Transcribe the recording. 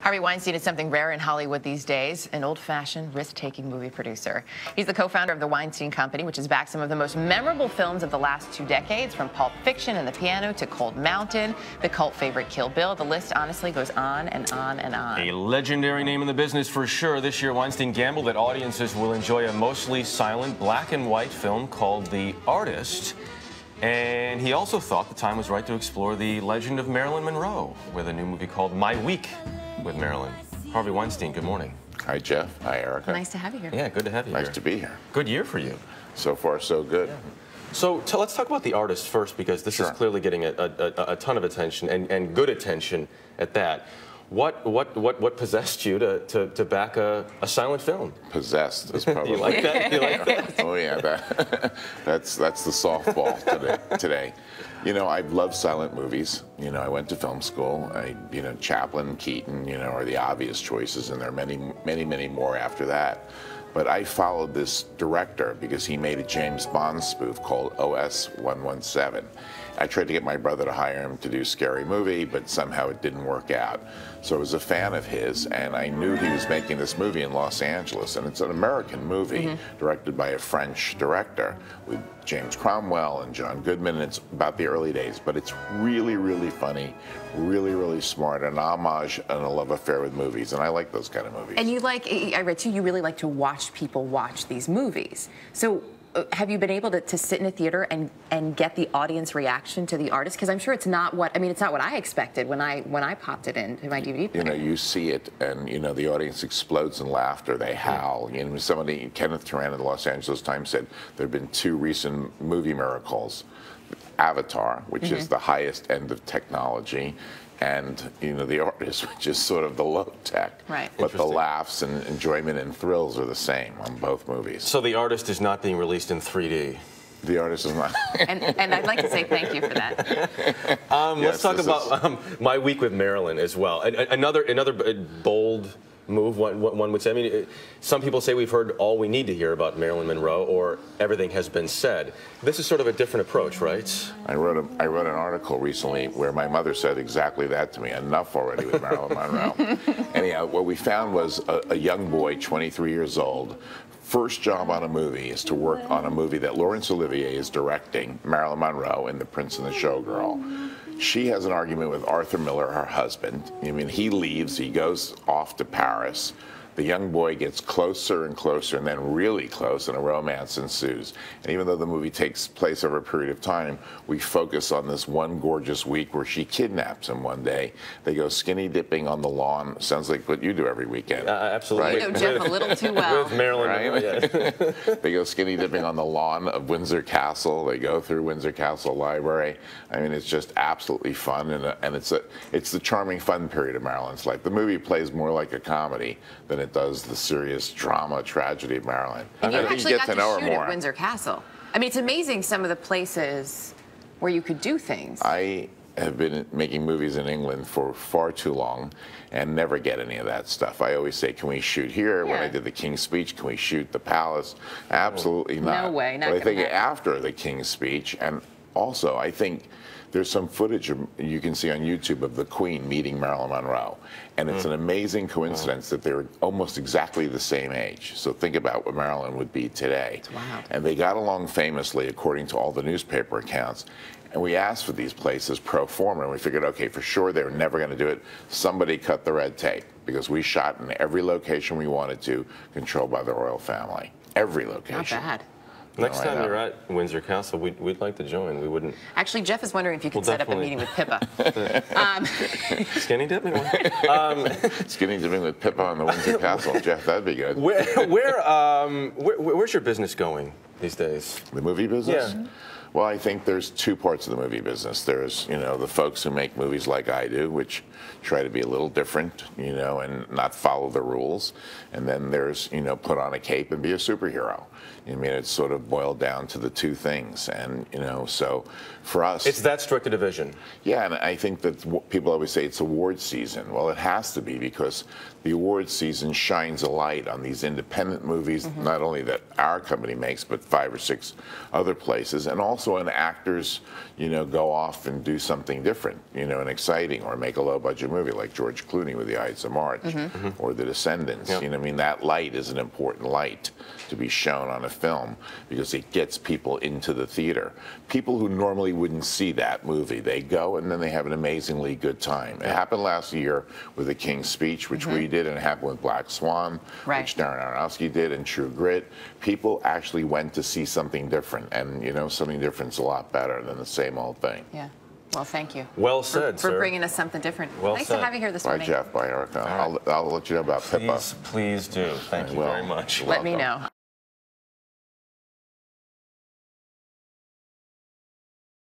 Harvey Weinstein is something rare in Hollywood these days, an old-fashioned, risk-taking movie producer. He's the co-founder of the Weinstein Company, which has backed some of the most memorable films of the last 2 decades, from Pulp Fiction and The Piano to Cold Mountain, the cult favorite Kill Bill. The list honestly goes on and on and on. A legendary name in the business for sure. This year, Weinstein gambled that audiences will enjoy a mostly silent, black and white film called The Artist. And he also thought the time was right to explore the legend of Marilyn Monroe with a new movie called My Week with Marilyn. Harvey Weinstein, good morning. Hi, Jeff. Hi, Erica. Nice to have you here. Yeah, good to have you here. Nice to be here. Good year for you. So far, so good. Yeah. So let's talk about The Artist first, because this is clearly getting a ton of attention, and good attention at that. What possessed you to back a silent film? Possessed is probably. You like that? You like that? Oh yeah, that's the softball today. You know, I've loved silent movies. You know, I went to film school. Chaplin, Keaton, are the obvious choices, and there are many more after that. But I followed this director because he made a James Bond spoof called OS 117. I tried to get my brother to hire him to do Scary Movie, but somehow it didn't work out. So I was a fan of his, and I knew he was making this movie in Los Angeles. And it's an American movie directed by a French director with James Cromwell and John Goodman. And it's about the early days, but it's really funny, really smart, an homage and a love affair with movies. And I like those kind of movies. And I read too, you really like to watch people watch these movies. So have you been able to sit in a theater and get the audience reaction to The Artist? Because I'm sure it's not what I expected when I popped it into my DVD player. You see it, and the audience explodes in laughter. They howl. Kenneth Turan of the Los Angeles Times said there have been 2 recent movie miracles: Avatar, which is the highest end of technology, and The Artist, which is sort of the low tech. Right. But the laughs and enjoyment and thrills are the same on both movies. So The Artist is not being released in 3D. The Artist is not. and I'd like to say thank you for that. Let's talk about My Week with Marilyn as well. Another bold move, one would say. I mean, some people say we've heard all we need to hear about Marilyn Monroe, or everything has been said. This is sort of a different approach, right? I wrote an article recently where my mother said exactly that to me. Enough already with Marilyn Monroe. Anyhow, what we found was a young boy, 23 years old. First job on a movie is to work on a movie that Laurence Olivier is directing, Marilyn Monroe and The Prince and the Showgirl. She has an argument with Arthur Miller, her husband. I mean, he leaves, he goes off to Paris. The young boy gets closer and closer, and then really close, and a romance ensues. And even though the movie takes place over a period of time, we focus on this one gorgeous week where she kidnaps him one day. They go skinny dipping on the lawn. Sounds like what you do every weekend. Absolutely. Right? You know Jeff a little too well. With Marilyn, right? Yeah. They go skinny dipping on the lawn of Windsor Castle. They go through Windsor Castle Library. I mean, it's just absolutely fun, and it's the charming fun period of Marilyn's life. The movie plays more like a comedy than it does the serious drama, tragedy of Marilyn. And you actually got to shoot at Windsor Castle. I mean, it's amazing some of the places where you could do things. I have been making movies in England for far too long and never get any of that stuff. I always say, can we shoot here? Yeah. When I did the King's Speech, can we shoot the Palace? Absolutely not. No way, not But I think after the King's Speech, and also I think there's some footage you can see on YouTube of the Queen meeting Marilyn Monroe. And it's an amazing coincidence that they're almost exactly the same age. So think about what Marilyn would be today. Wow. And they got along famously, according to all the newspaper accounts. And we asked for these places pro forma, and we figured, okay, for sure they were never going to do it. Somebody cut the red tape, because we shot in every location we wanted to, controlled by the royal family. Every location. Not bad. Next time you're at Windsor Castle, we'd like to join. We wouldn't. Actually, Jeff is wondering if you could set up a meeting with Pippa. Skinny dipping? Skinny dipping with Pippa on the Windsor Castle. Jeff, that'd be good. Where's your business going these days? The movie business? Yeah. Well, I think there's 2 parts of the movie business. There's, the folks who make movies like I do, which try to be a little different, and not follow the rules. And then there's, put on a cape and be a superhero. I mean, it's sort of boiled down to the 2 things. And, so for us... It's that strict a division. Yeah, and I think that people always say it's award season. Well, it has to be, because the award season shines a light on these independent movies, not only that our company makes, but 5 or 6 other places. And also also when actors, you know, go off and do something different, you know, and exciting, or make a low-budget movie like George Clooney with The Ides of March, or The Descendants. Yep. You know, I mean, that light is an important light to be shown on a film because it gets people into the theater. People who normally wouldn't see that movie, they go and then they have an amazingly good time. It happened last year with The King's Speech, which we did, and it happened with Black Swan, which Darren Aronofsky did, and True Grit. People actually went to see something different, and you know, something different's a lot better than the same old thing. Yeah. Well, thank you. Well said, for sir. bringing us something different. Well nice said. to have you here this Bye, morning. Jeff. Bye, Erica. I'll let you know about Pippa. Please do. Thank you very much. Let me know.